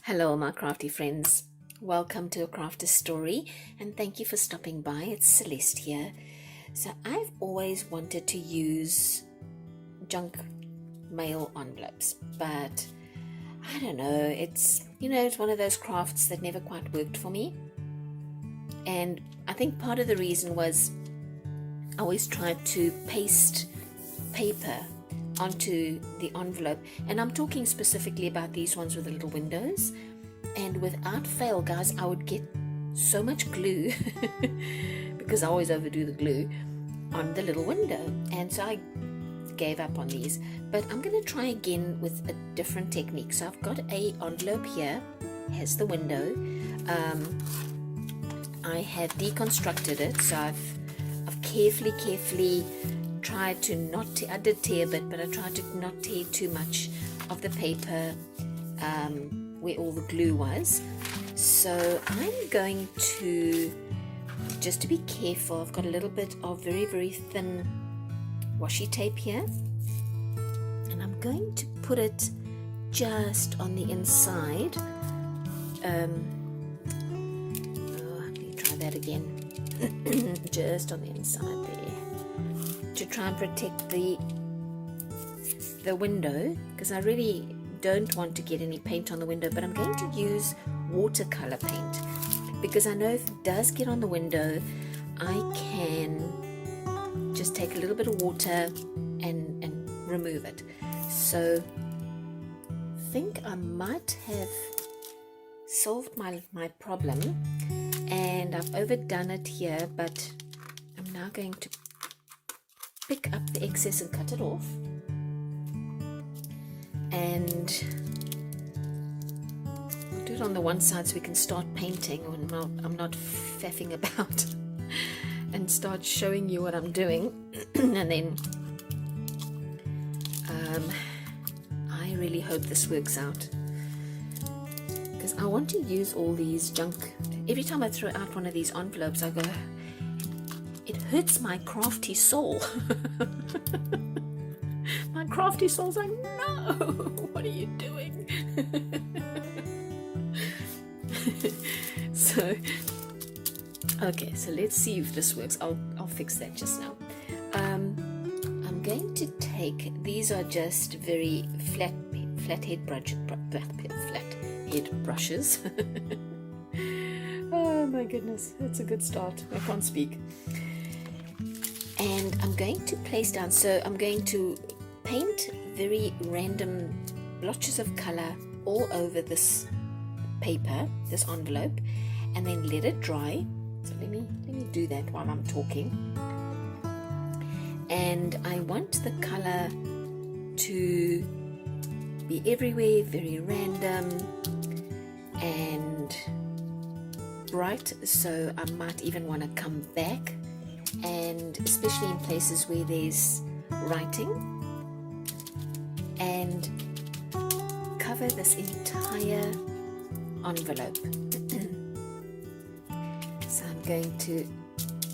Hello, my crafty friends. Welcome to A Crafter's Story, and thank you for stopping by. It's Celeste here. So I've always wanted to use junk mail envelopes, but I don't know, it's one of those crafts that never quite worked for me. And I think part of the reason was I always tried to paste paper onto the envelope, and I'm talking specifically about these ones with the little windows, and without fail, guys, I would get so much glue because I always overdo the glue on the little window, and so I gave up on these. But I'm going to try again with a different technique. So I've got a envelope here, has the window. I have deconstructed it, so I've carefully tried to not tear. I did tear a bit, but I tried to not tear too much of the paper where all the glue was. So I'm going to, just to be careful, I've got a little bit of very thin washi tape here, and I'm going to put it just on the inside. Let me try that again. Just on the inside there, to try and protect the window, because I really don't want to get any paint on the window. But I'm going to use watercolor paint, because I know if it does get on the window, I can just take a little bit of water and remove it. So I think I might have solved my problem, and I've overdone it here, but I'm now going to pick up the excess and cut it off, and I'll do it on the one side so we can start painting, and I'm not faffing about and start showing you what I'm doing. And then I really hope this works out, because I want to use all these junk. Every time I throw out one of these envelopes, I go, it hurts my crafty soul. My crafty soul's like, no, what are you doing? So, okay, so let's see if this works. I'll fix that just now. I'm going to take, these are just very flat head brushes. Oh my goodness, that's a good start. I can't speak. And I'm going to place down, so I'm going to paint very random blotches of color all over this paper, this envelope, and then let it dry. So let me do that while I'm talking. And I want the color to be everywhere, very random and bright, so I might even want to come back, and especially in places where there's writing, and cover this entire envelope. So I'm going to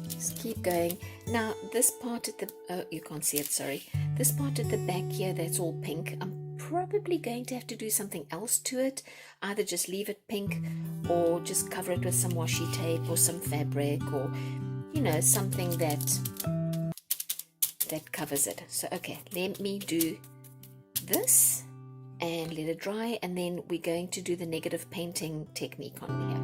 just keep going. Now this part at the, oh, you can't see it, sorry. This part at the back here, that's all pink. I'm probably going to have to do something else to it, either just leave it pink or just cover it with some washi tape or some fabric, or something that covers it. So okay, let me do this and let it dry, and then we're going to do the negative painting technique on here.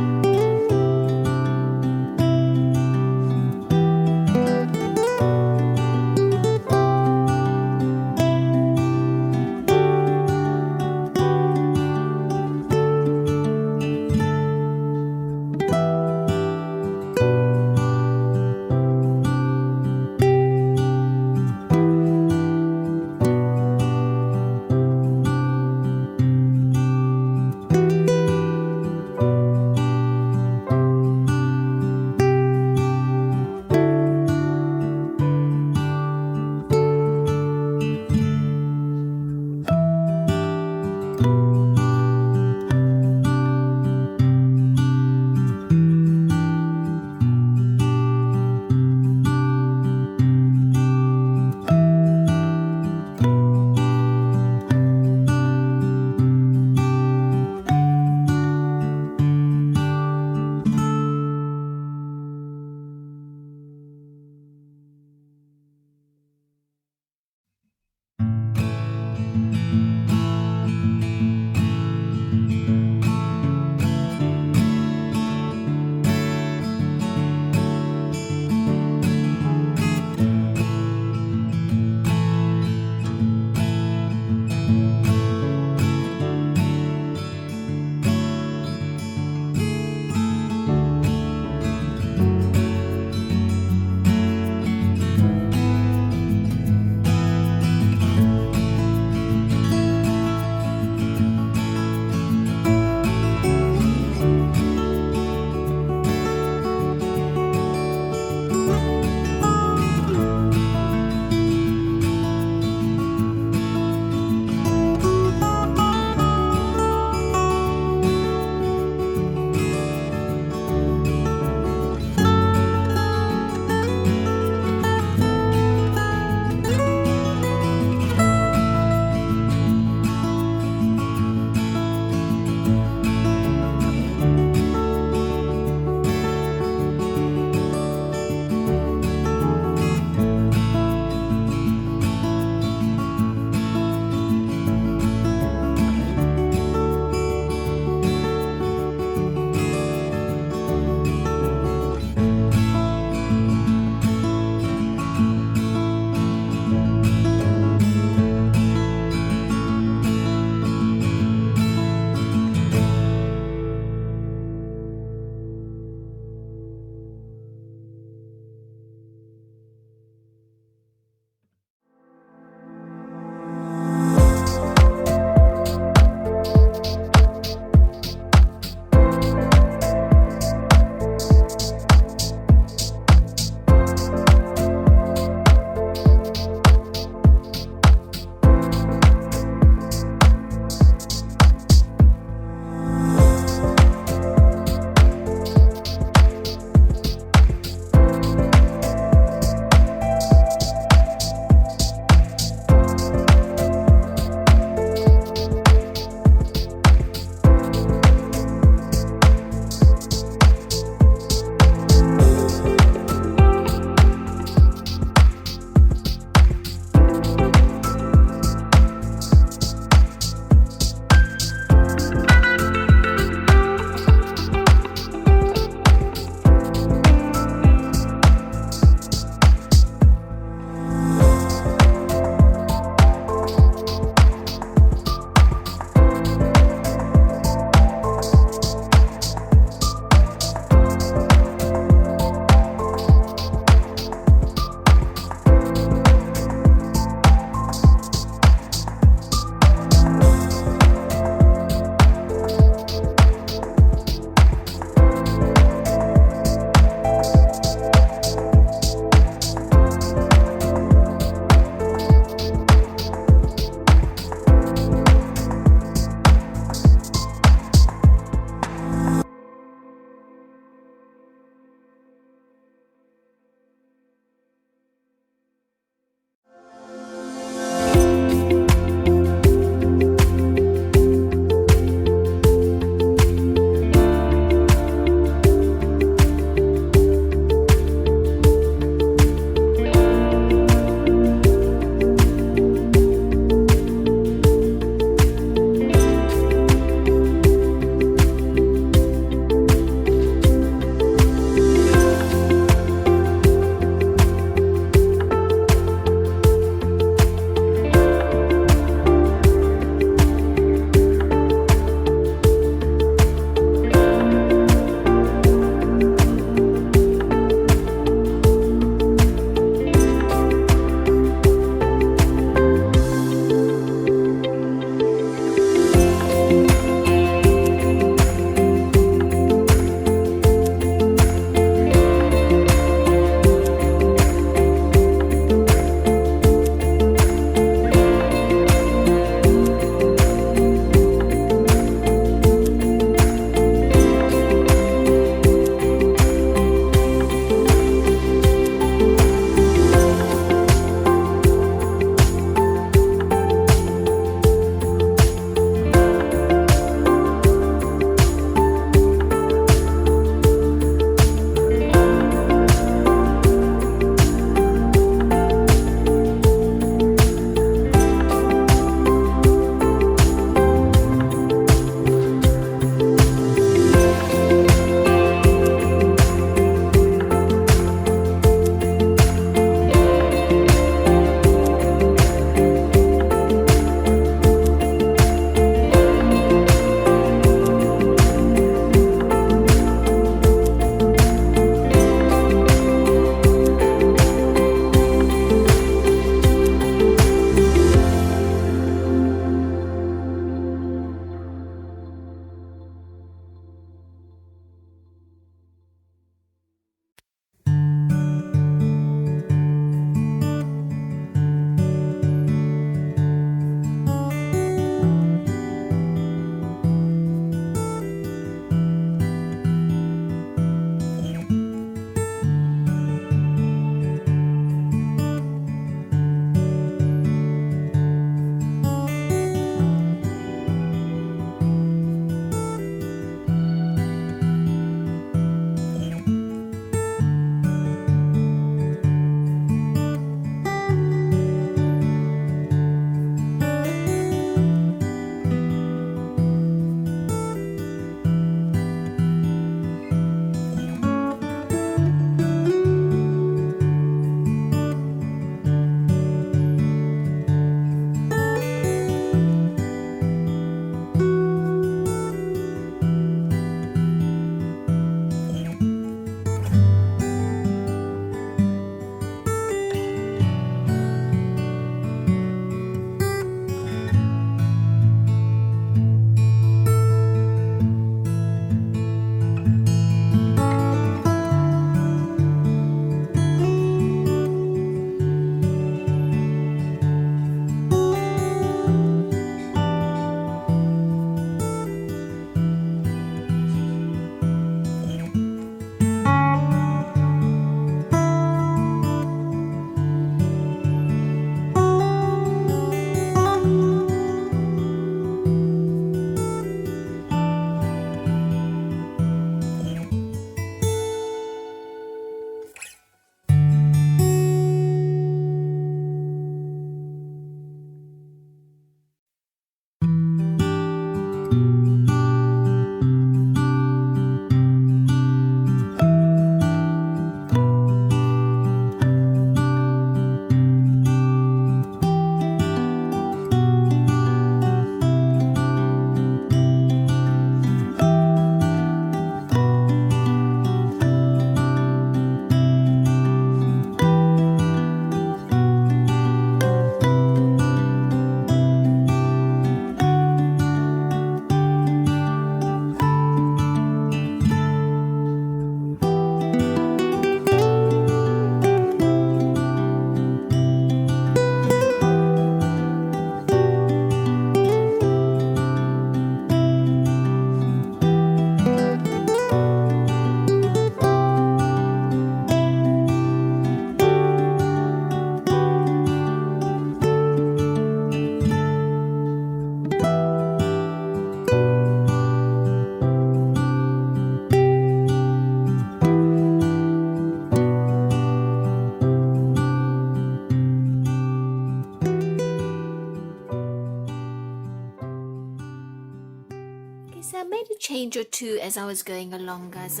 change or two as I was going along, guys.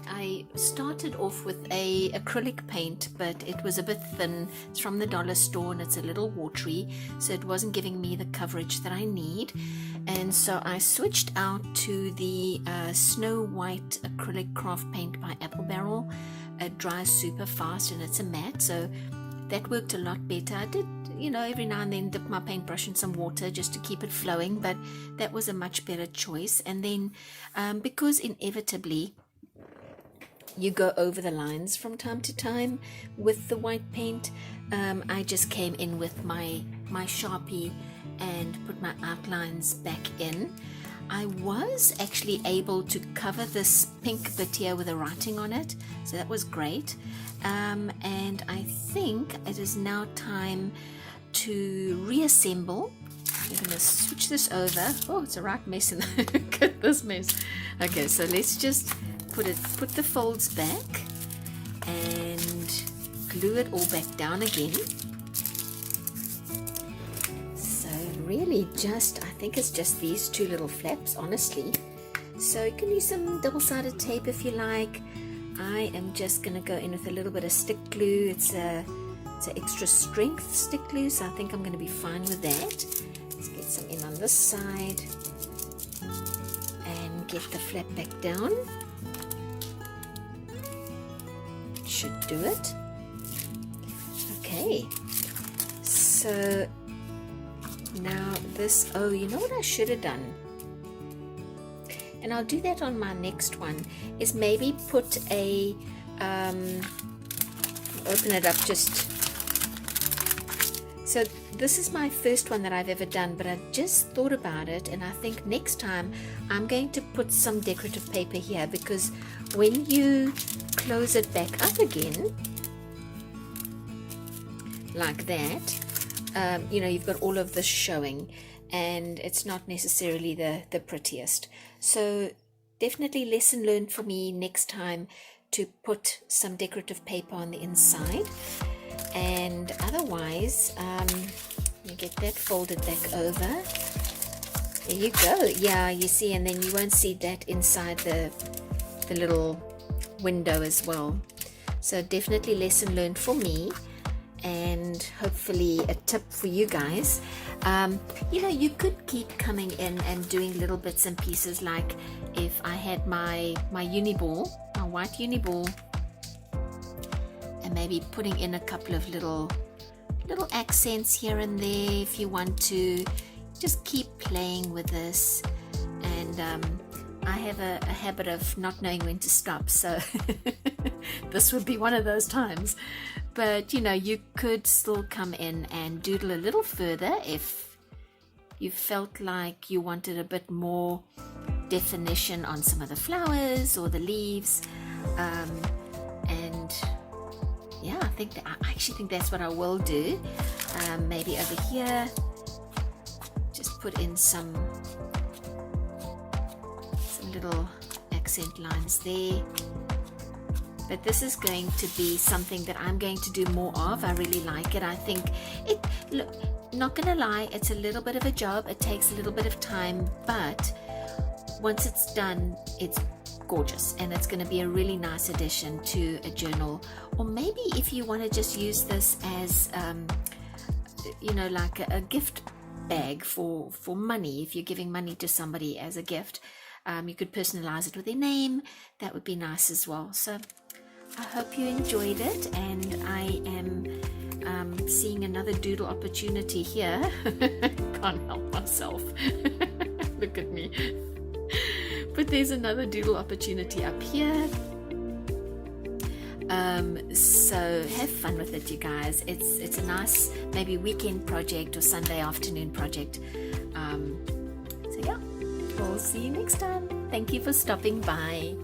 I started off with a acrylic paint, but it was a bit thin. It's from the dollar store and it's a little watery, so it wasn't giving me the coverage that I need. And so I switched out to the Snow White acrylic craft paint by Apple Barrel. It dries super fast and it's a matte, so that worked a lot better. I did, every now and then dip my paintbrush in some water just to keep it flowing, but that was a much better choice. And then because inevitably you go over the lines from time to time with the white paint, I just came in with my Sharpie and put my outlines back in. I was actually able to cover this pink bit here with a writing on it, so that was great. And I think it is now time to reassemble. I'm going to switch this over. Oh, it's a right mess in there. Look at this mess. Okay, so let's just put the folds back and glue it all back down again. So really I think it's just these two little flaps, honestly. So you can use some double-sided tape if you like. I am just going to go in with a little bit of stick glue. It's an extra strength stick glue, so I think I'm going to be fine with that. Let's get some in on this side and get the flap back down. Should do it. Okay, so now this, you know what I should have done? And I'll do that on my next one, is maybe put a, open it up just, so this is my first one that I've ever done, but I just thought about it, and I think next time I'm going to put some decorative paper here, because when you close it back up again, like that, you've got all of this showing, and it's not necessarily the prettiest. So definitely lesson learned for me next time to put some decorative paper on the inside. And otherwise, you get that folded back over. There you go. Yeah, you see, and then you won't see that inside the little window as well. So definitely lesson learned for me, and hopefully a tip for you guys. You could keep coming in and doing little bits and pieces, like if I had my uni ball, my white uni ball, and maybe putting in a couple of little accents here and there. If you want to just keep playing with this, and I have a habit of not knowing when to stop, so this would be one of those times. But you could still come in and doodle a little further if you felt like you wanted a bit more definition on some of the flowers or the leaves. And yeah, I actually think that's what I will do. Maybe over here, just put in some little accent lines there. But this is going to be something that I'm going to do more of. I really like it. I think not gonna lie, it's a little bit of a job. It takes a little bit of time, but once it's done, it's gorgeous, and it's going to be a really nice addition to a journal. Or maybe if you want to just use this as like a gift bag for money, if you're giving money to somebody as a gift, you could personalize it with their name. That would be nice as well. So I hope you enjoyed it, and I am seeing another doodle opportunity here. Can't help myself. Look at me. But there's another doodle opportunity up here. So have fun with it, you guys. It's a nice maybe weekend project or Sunday afternoon project. So yeah, we'll see you next time. Thank you for stopping by.